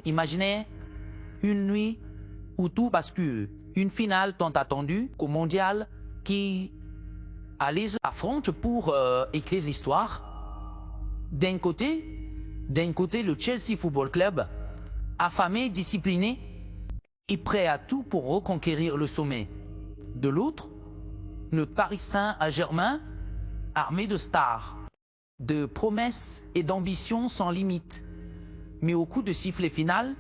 Imaginez une nuit où tout bascule, une finale tant attendue qu'au mondial qui allait affronte pour écrire l'histoire. D'un côté, le Chelsea Football Club, affamé, discipliné et prêt à tout pour reconquérir le sommet. De l'autre, le Paris Saint-Germain, armé de stars, de promesses et d'ambitions sans limite. Mais au coup de sifflet final,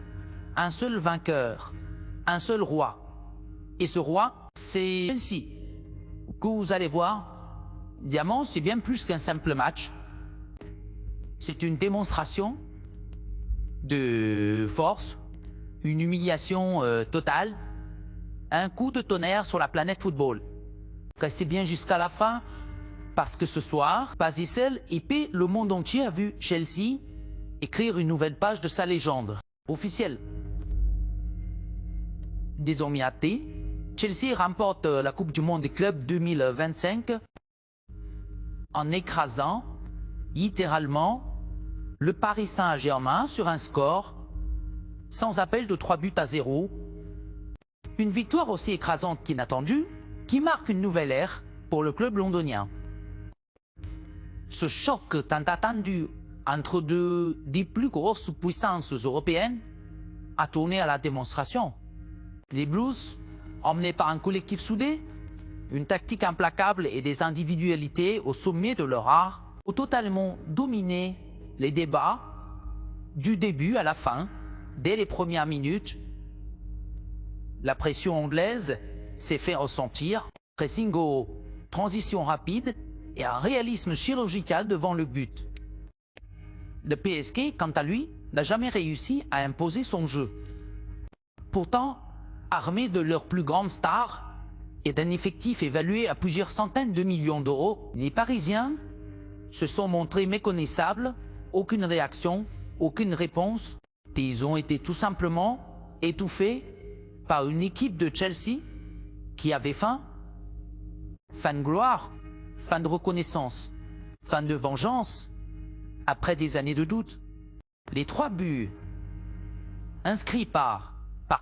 un seul vainqueur, un seul roi. Et ce roi, c'est Chelsea. Que vous allez voir, Diamant, c'est bien plus qu'un simple match. C'est une démonstration de force, une humiliation totale, un coup de tonnerre sur la planète football. Restez bien jusqu'à la fin, parce que ce soir, Basissel et le monde entier a vu Chelsea écrire une nouvelle page de sa légende officielle. Désormais acté, Chelsea remporte la Coupe du Monde des clubs 2025 en écrasant littéralement le Paris Saint-Germain sur un score sans appel de 3-0. Une victoire aussi écrasante qu'inattendue qui marque une nouvelle ère pour le club londonien. Ce choc tant attendu entre deux des plus grosses puissances européennes a tourné à la démonstration. Les Blues, emmenés par un collectif soudé, une tactique implacable et des individualités au sommet de leur art, ont totalement dominé les débats du début à la fin, dès les premières minutes. La pression anglaise s'est fait ressentir, pressing haut, transition rapide et un réalisme chirurgical devant le but. Le PSG, quant à lui, n'a jamais réussi à imposer son jeu. Pourtant, armés de leurs plus grandes stars et d'un effectif évalué à plusieurs centaines de millions d'euros, les Parisiens se sont montrés méconnaissables, aucune réaction, aucune réponse. Ils ont été tout simplement étouffés par une équipe de Chelsea qui avait faim. Faim de gloire, faim de reconnaissance, faim de vengeance, après des années de doute. Les 3 buts inscrits par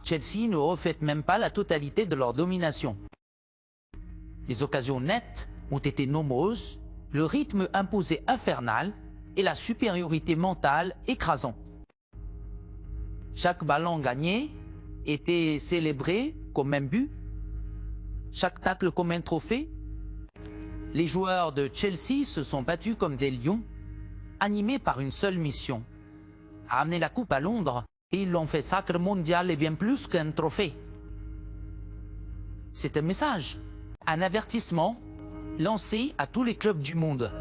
Chelsea ne reflètent même pas la totalité de leur domination. Les occasions nettes ont été nombreuses, le rythme imposé infernal et la supériorité mentale écrasante. Chaque ballon gagné était célébré comme un but, chaque tacle comme un trophée. Les joueurs de Chelsea se sont battus comme des lions, animés par une seule mission, amener la coupe à Londres, et ils l'ont fait sacre mondial et bien plus qu'un trophée. C'est un message, un avertissement lancé à tous les clubs du monde.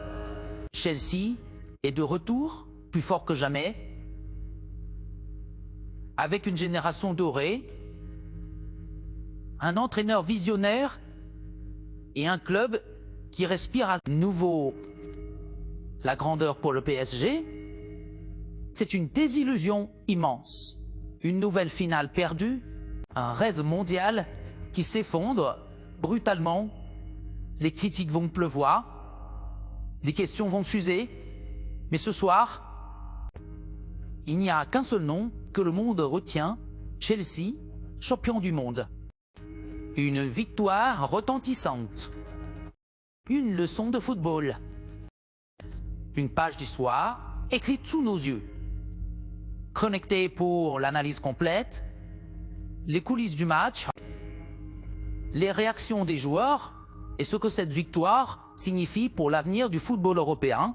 Chelsea est de retour, plus fort que jamais, avec une génération dorée, un entraîneur visionnaire et un club qui respire à nouveau. La grandeur pour le PSG, c'est une désillusion immense. Une nouvelle finale perdue, un rêve mondial qui s'effondre brutalement. Les critiques vont pleuvoir, les questions vont s'user, mais ce soir, il n'y a qu'un seul nom que le monde retient, Chelsea, champion du monde. Une victoire retentissante. Une leçon de football. Une page d'histoire écrite sous nos yeux. Connectez pour l'analyse complète, les coulisses du match, les réactions des joueurs et ce que cette victoire signifie pour l'avenir du football européen.